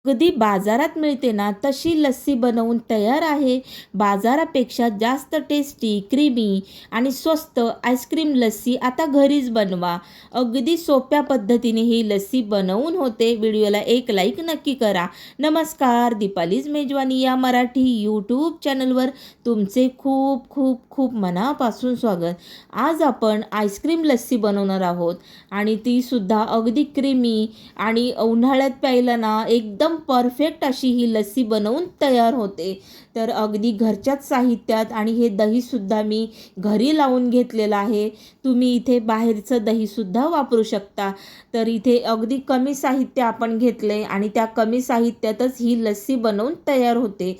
अगदी बाजारात मिळते ना तशी लस्सी बनवून तयार आहे. बाजारापेक्षा जास्त टेस्टी, क्रीमी आणि स्वस्त आईस्क्रीम लस्सी आता घरीच बनवा. अगदी सोप्या पद्धतीने ही लस्सी बनवून होते. व्हिडिओला एक लाईक नक्की करा. नमस्कार, दीपालीज मेजवानी या मराठी यूट्यूब चॅनलवर तुमचे खूप खूप खूप मनापासून स्वागत. आज आपण आईस्क्रीम लस्सी बनवणार आहोत आणि ती सुद्धा अगदी क्रीमी आणि उन्हाळ्यात प्यायला ना एकदम परफेक्ट अशी ही लस्सी बनवून तयार होते. तर अगदी घरच्याच साहित्यात आणि हे दहीसुद्धा मी घरी लावून घेतलेलं आहे. तुम्ही इथे बाहेरचं दहीसुद्धा वापरू शकता. तर इथे अगदी कमी साहित्य आपण घेतले आणि त्या कमी साहित्यातच ही लस्सी बनवून तयार होते.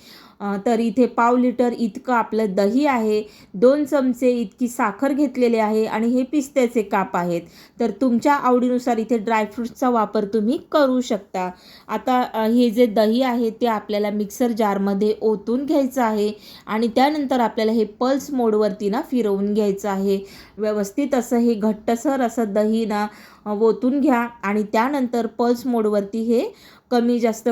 तर इथे पाव लिटर इतकं आपलं दही आहे, 2 चमचे इतकी साखर घेतलेली आहे आणि हे पिस्त्याचे काप आहेत. तर तुमच्या आवडीनुसार इथे ड्रायफ्रूट्सचा वापर तुम्ही करू शकता. आता हे जे दही आहे ते आपल्याला मिक्सर जारमध्ये ओतून घ्यायचं आहे आणि त्यानंतर आपल्याला हे पल्स मोडवरती ना फिरवून घ्यायचं आहे. व्यवस्थित असं हे घट्टसर असं दही ना ओतून घ्या आणि त्यानंतर पल्स मोडवरती हे कमी जास्त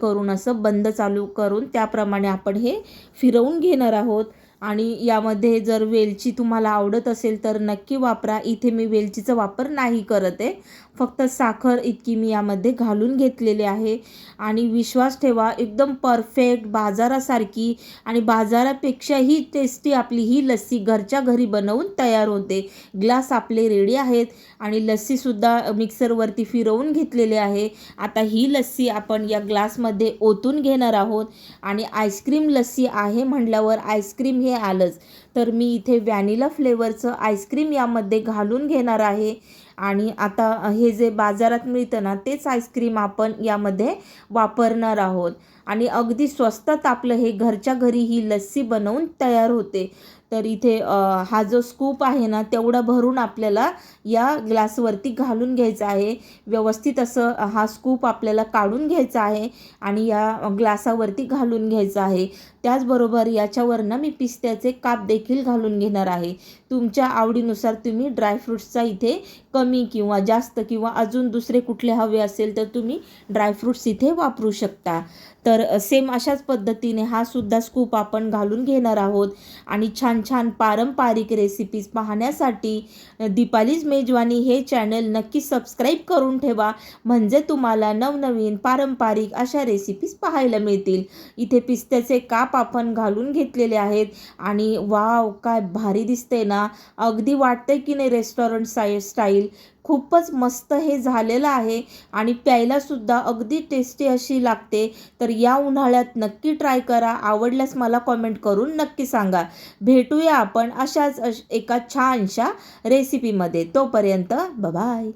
करून असं बंद चालू करून त्याप्रमाणे आपण हे फिरवून घेणार आहोत. आणि यामध्ये जर वेलची तुम्हाला आवडत असेल तर नक्की वापरा. इथे मी वेलचीचा वापर नाही करत आहे. फक्त साखर इतकी मी यामध्ये घालून घेतलेली आहे. आणि विश्वास ठेवा, एकदम परफेक्ट बाजारासारखी आणि बाजारापेक्षाही टेस्टी आपली ही लस्सी घरच्या घरी बनवून तयार होते. ग्लास आपले रेडी आहेत आणि लस्सीसुद्धा मिक्सरवरती फिरवून घेतलेले आहे. आता ही लस्सी आपण या ग्लासमध्ये ओतून घेणार आहोत. आणि आईस्क्रीम लस्सी आहे म्हटल्यावर आईस्क्रीम हे आलंच. तर मी इथे व्हॅनिला फ्लेवरचं आईस्क्रीम यामध्ये घालून घेणार आहे. आणि आता हे जे बाजारात मिळतं ना तेच आईस्क्रीम आपण यामध्ये वापरणार आहोत. आणि अगदी स्वस्तात आपलं हे घरच्या घरी ही लस्सी बनवून तयार होते. तर इथे हा जो स्कूप आहे ना तेवढा भरून आपल्याला या ग्लासवरती घालून घ्यायचा आहे. व्यवस्थित असं हा स्कूप आपल्याला काढून घ्यायचा आहे आणि या ग्लासावरती घालून घ्यायचा आहे. त्याचबरोबर याच्यावरनं मी पिस्त्याचे काप देखील घालून घेणार आहे. तुमच्या आवडीनुसार तुम्ही ड्रायफ्रूट्सचा इथे कमी किंवा जास्त किंवा अजून दुसरे कुठले हवे असेल तर तुम्ही ड्रायफ्रूट्स इथे वापरू शकता. तर सेम अशाच पद्धतीने हा सुद्धा स्कूप आपण घालून घेणार आहोत. आणि छान छान पारंपरिक रेसिपीज पाहण्यासाठी दीपालीज मेजवानी हे चॅनल नक्की सबस्क्राईब करून ठेवा. म्हणजे तुम्हाला नवनवीन पारंपरिक अशा रेसिपीज पाहायला मिळतील. इथे पिस्त्याचे काप आपण घालून घेतलेले आहेत आणि वाव, काय भारी दिसते ना. अगदी वाटते की नाही रेस्टॉरंट स्टाईल. खूपच मस्त हे झालेलं आहे आणि प्यायलासुद्धा अगदी टेस्टी अशी लागते. तर या उन्हाळ्यात नक्की ट्राय करा. आवडल्यास मला कॉमेंट करून नक्की सांगा. भेटूया आपण अशाच एका छानशा रेसिपीमध्ये. तोपर्यंत बाय.